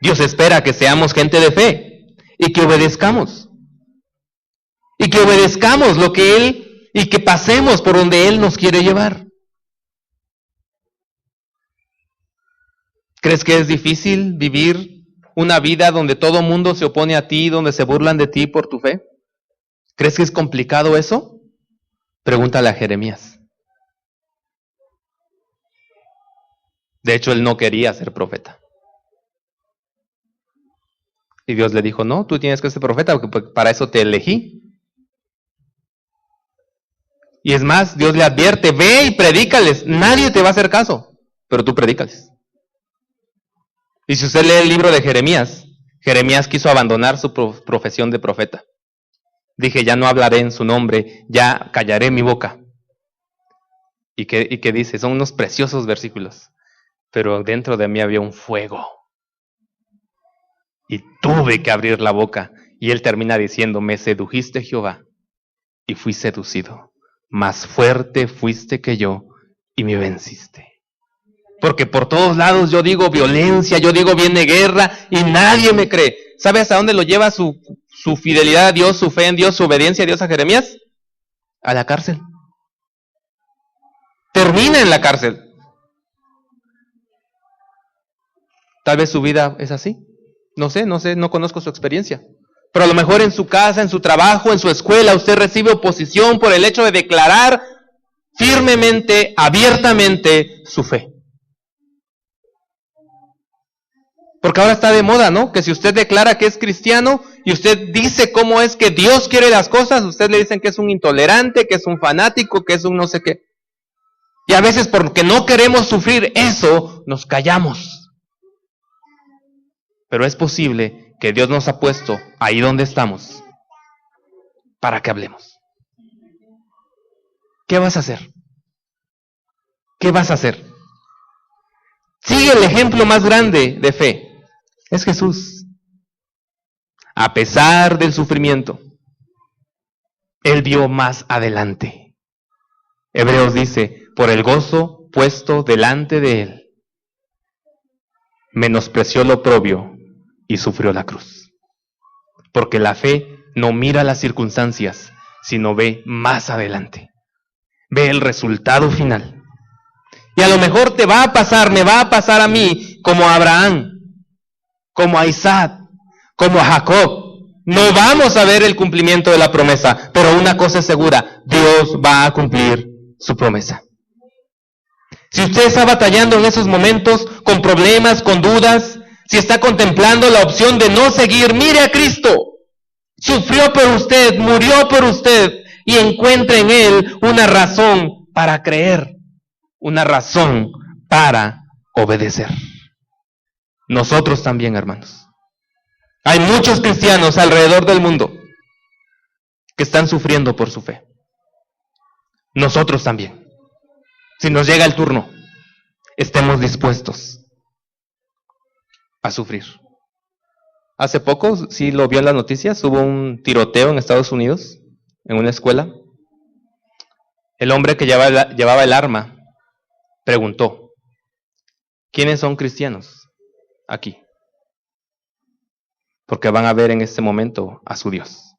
A: Dios espera que seamos gente de fe y que obedezcamos. Y que obedezcamos lo que Él y que pasemos por donde Él nos quiere llevar. ¿Crees que es difícil vivir una vida donde todo mundo se opone a ti, donde se burlan de ti por tu fe? ¿Crees que es complicado eso? Pregúntale a Jeremías. De hecho, él no quería ser profeta. Y Dios le dijo, no, tú tienes que ser profeta porque para eso te elegí. Y es más, Dios le advierte, ve y predícales. Nadie te va a hacer caso, pero tú predícales. Y si usted lee el libro de Jeremías, Jeremías quiso abandonar su profesión de profeta. Dije, ya no hablaré en su nombre, ya callaré mi boca. ¿Y qué dice? Son unos preciosos versículos. Pero dentro de mí había un fuego. Y tuve que abrir la boca. Y él termina diciendo, me sedujiste, Jehová, y fui seducido. Más fuerte fuiste que yo, y me venciste. Porque por todos lados yo digo violencia, yo digo viene guerra, y nadie me cree. ¿Sabes a dónde lo lleva su fidelidad a Dios, su fe en Dios, su obediencia a Dios a Jeremías? A la cárcel. Termina en la cárcel. Tal vez su vida es así. No sé, no conozco su experiencia. Pero a lo mejor en su casa, en su trabajo, en su escuela, usted recibe oposición por el hecho de declarar firmemente, abiertamente su fe. Porque ahora está de moda, ¿no? Que si usted declara que es cristiano y usted dice cómo es que Dios quiere las cosas, usted le dicen que es un intolerante, que es un fanático, que es un no sé qué. Y a veces porque no queremos sufrir eso, nos callamos. Pero es posible que Dios nos ha puesto ahí donde estamos para que hablemos. ¿Qué vas a hacer? ¿Qué vas a hacer? Sigue el ejemplo más grande de fe. Es Jesús. A pesar del sufrimiento, Él vio más adelante. Hebreos dice, por el gozo puesto delante de Él, menospreció lo oprobio y sufrió la cruz. Porque la fe no mira las circunstancias, sino ve más adelante. Ve el resultado final. Y a lo mejor te va a pasar, me va a pasar a mí, como a Abraham, como a Isaac, como a Jacob. No vamos a ver el cumplimiento de la promesa, pero una cosa es segura, Dios va a cumplir su promesa. Si usted está batallando en esos momentos, con problemas, con dudas, si está contemplando la opción de no seguir, mire a Cristo. Sufrió por usted, murió por usted, y encuentra en Él una razón para creer, una razón para obedecer. Nosotros también, hermanos. Hay muchos cristianos alrededor del mundo que están sufriendo por su fe. Nosotros también. Si nos llega el turno, estemos dispuestos a sufrir. Hace poco, sí lo vio en las noticias, hubo un tiroteo en Estados Unidos, en una escuela. El hombre que llevaba el arma preguntó: ¿quiénes son cristianos aquí? Porque van a ver en este momento a su Dios.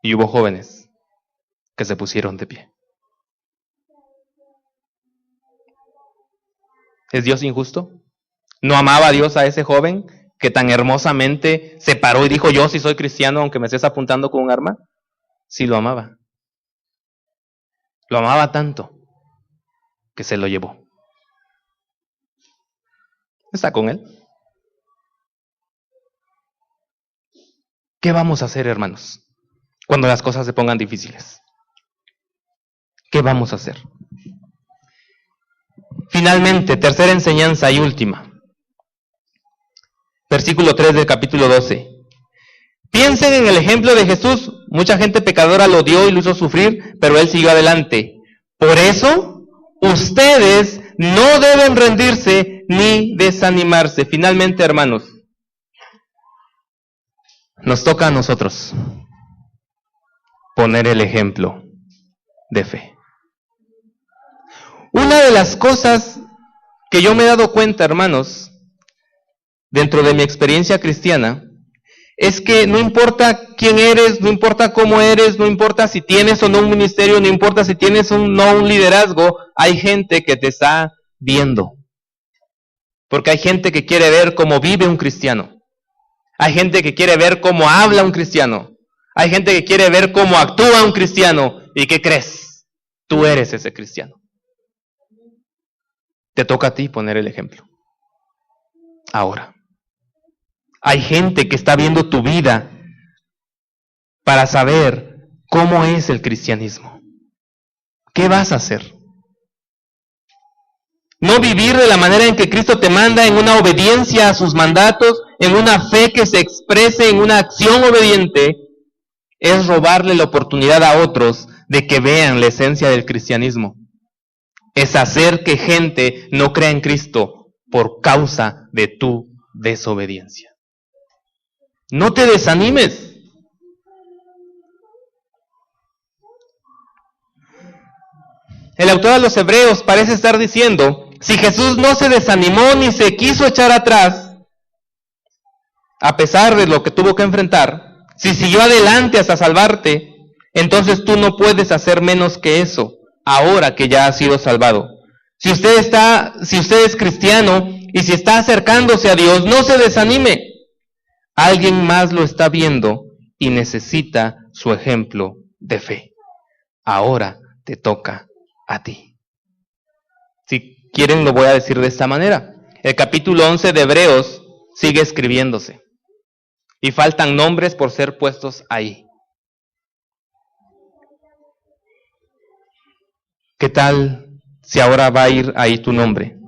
A: Y hubo jóvenes que se pusieron de pie. ¿Es Dios injusto? ¿No amaba a Dios a ese joven que tan hermosamente se paró y dijo: yo sí soy cristiano aunque me estés apuntando con un arma? Sí lo amaba. Lo amaba tanto que se lo llevó. ¿Está con él? ¿Qué vamos a hacer, hermanos, cuando las cosas se pongan difíciles? ¿Qué vamos a hacer? Finalmente, tercera enseñanza y última. Versículo 3 del capítulo 12. Piensen en el ejemplo de Jesús. Mucha gente pecadora lo odió y lo hizo sufrir, pero él siguió adelante. Por eso, ustedes no deben rendirse ni desanimarse. Finalmente, hermanos, nos toca a nosotros poner el ejemplo de fe. Una de las cosas que yo me he dado cuenta, hermanos, dentro de mi experiencia cristiana, es que no importa quién eres, no importa cómo eres, no importa si tienes o no un ministerio, no importa si tienes o no un liderazgo, hay gente que te está viendo. Porque hay gente que quiere ver cómo vive un cristiano. Hay gente que quiere ver cómo habla un cristiano. Hay gente que quiere ver cómo actúa un cristiano. ¿Y qué crees? Tú eres ese cristiano. Te toca a ti poner el ejemplo. Ahora, hay gente que está viendo tu vida para saber cómo es el cristianismo. ¿Qué vas a hacer? No vivir de la manera en que Cristo te manda, en una obediencia a sus mandatos, en una fe que se exprese en una acción obediente, es robarle la oportunidad a otros de que vean la esencia del cristianismo. Es hacer que gente no crea en Cristo por causa de tu desobediencia. No te desanimes. El autor de los Hebreos parece estar diciendo: si Jesús no se desanimó ni se quiso echar atrás, a pesar de lo que tuvo que enfrentar, si siguió adelante hasta salvarte, entonces tú no puedes hacer menos que eso, ahora que ya has sido salvado. Si usted es cristiano y si está acercándose a Dios, no se desanime. Alguien más lo está viendo y necesita su ejemplo de fe. Ahora te toca a ti. Si quieren, lo voy a decir de esta manera. El capítulo 11 de Hebreos sigue escribiéndose y faltan nombres por ser puestos ahí. ¿Qué tal si ahora va a ir ahí tu nombre?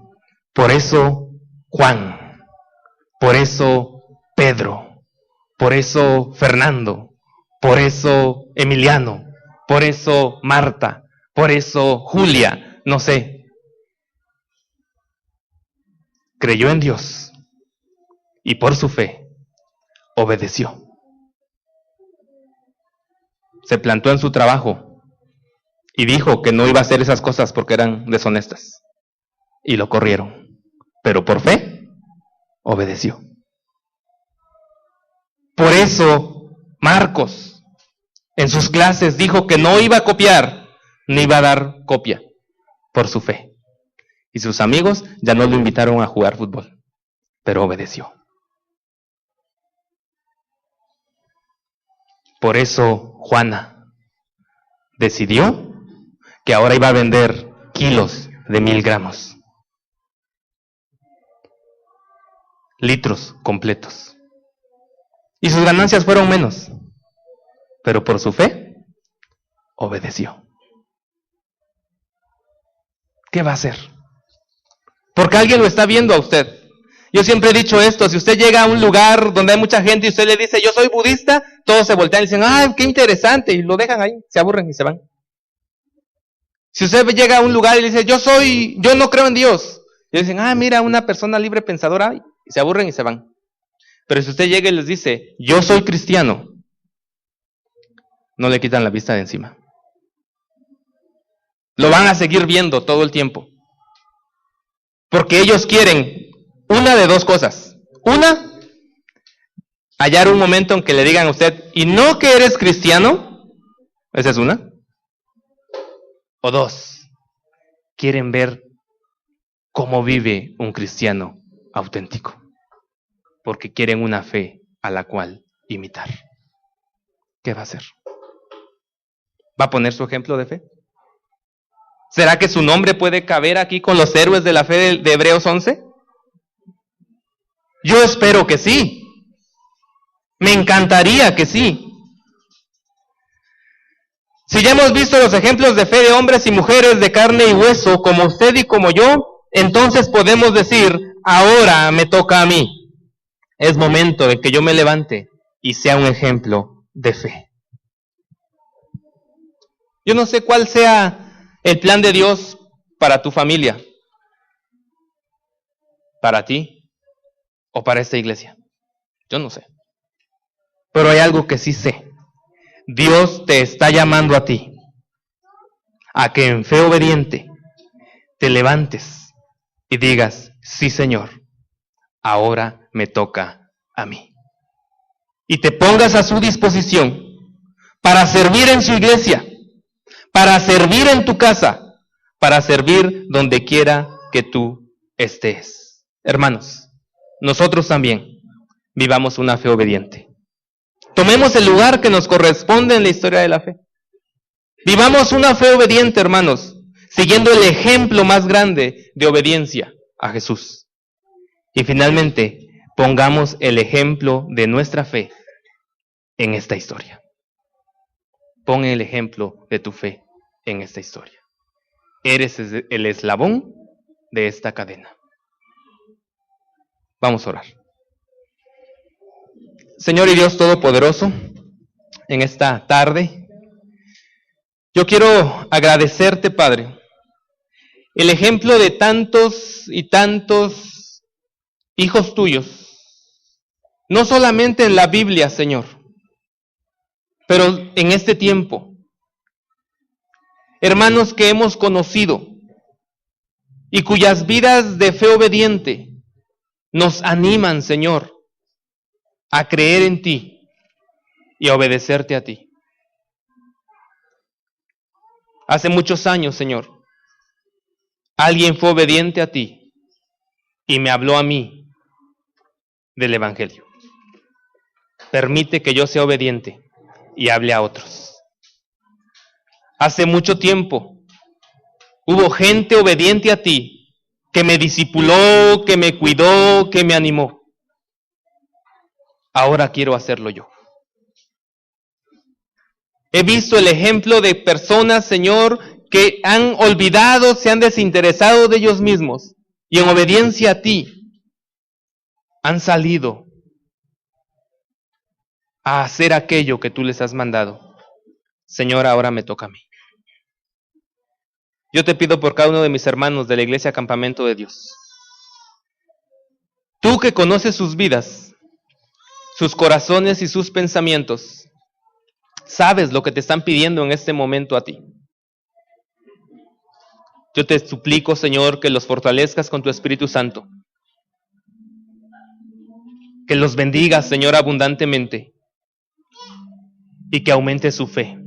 A: Por eso Juan, por eso Pedro, por eso Fernando, por eso Emiliano, por eso Marta, por eso Julia, no sé. Creyó en Dios y por su fe obedeció. Se plantó en su trabajo y dijo que no iba a hacer esas cosas porque eran deshonestas. Y lo corrieron. Pero por fe, obedeció. Por eso, Marcos, en sus clases, dijo que no iba a copiar, ni iba a dar copia, por su fe. Y sus amigos ya no lo invitaron a jugar fútbol, pero obedeció. Por eso, Juana decidió que ahora iba a vender kilos de 1000 gramos. Litros completos. Y sus ganancias fueron menos. Pero por su fe, obedeció. ¿Qué va a hacer? Porque alguien lo está viendo a usted. Yo siempre he dicho esto, si usted llega a un lugar donde hay mucha gente y usted le dice, yo soy budista, todos se voltean y dicen, ¡ay, qué interesante! Y lo dejan ahí, se aburren y se van. Si usted llega a un lugar y le dice, yo no creo en Dios, y dicen, mira, una persona libre pensadora, y se aburren y se van. Pero si usted llega y les dice, yo soy cristiano, no le quitan la vista de encima. Lo van a seguir viendo todo el tiempo. Porque ellos quieren una de dos cosas. Una, hallar un momento en que le digan a usted, ¿y no que eres cristiano? Esa es una. O dos, quieren ver cómo vive un cristiano auténtico. Porque quieren una fe a la cual imitar. ¿Qué va a hacer? ¿Va a poner su ejemplo de fe? ¿Será que su nombre puede caber aquí con los héroes de la fe de Hebreos 11? Yo espero que sí. Me encantaría que sí. Si ya hemos visto los ejemplos de fe de hombres y mujeres de carne y hueso, como usted y como yo, entonces podemos decir, ahora me toca a mí. Es momento de que yo me levante y sea un ejemplo de fe. Yo no sé cuál sea el plan de Dios para tu familia, para ti o para esta iglesia. Yo no sé. Pero hay algo que sí sé. Dios te está llamando a ti a que en fe obediente te levantes y digas, sí Señor, ahora me toca a mí. Y te pongas a su disposición para servir en su iglesia, para servir en tu casa, para servir donde quiera que tú estés. Hermanos, nosotros también vivamos una fe obediente. Tomemos el lugar que nos corresponde en la historia de la fe. Vivamos una fe obediente, hermanos, siguiendo el ejemplo más grande de obediencia a Jesús. Y finalmente, pongamos el ejemplo de nuestra fe en esta historia. Pon el ejemplo de tu fe en esta historia. Eres el eslabón de esta cadena. Vamos a orar. Señor y Dios Todopoderoso, en esta tarde, yo quiero agradecerte, Padre, el ejemplo de tantos y tantos hijos tuyos, no solamente en la Biblia, Señor, pero en este tiempo, hermanos que hemos conocido y cuyas vidas de fe obediente nos animan, Señor, a creer en ti y a obedecerte a ti. Hace muchos años, Señor, alguien fue obediente a ti y me habló a mí del Evangelio. Permite que yo sea obediente y hable a otros. Hace mucho tiempo hubo gente obediente a ti que me discipuló, que me cuidó, que me animó. Ahora quiero hacerlo yo. He visto el ejemplo de personas, Señor, que han olvidado, se han desinteresado de ellos mismos y en obediencia a ti han salido a hacer aquello que tú les has mandado. Señor, ahora me toca a mí. Yo te pido por cada uno de mis hermanos de la Iglesia Campamento de Dios. Tú que conoces sus vidas, sus corazones y sus pensamientos, sabes lo que te están pidiendo en este momento a ti. Yo te suplico, Señor, que los fortalezcas con tu Espíritu Santo. Que los bendigas, Señor, abundantemente. Y que aumente su fe.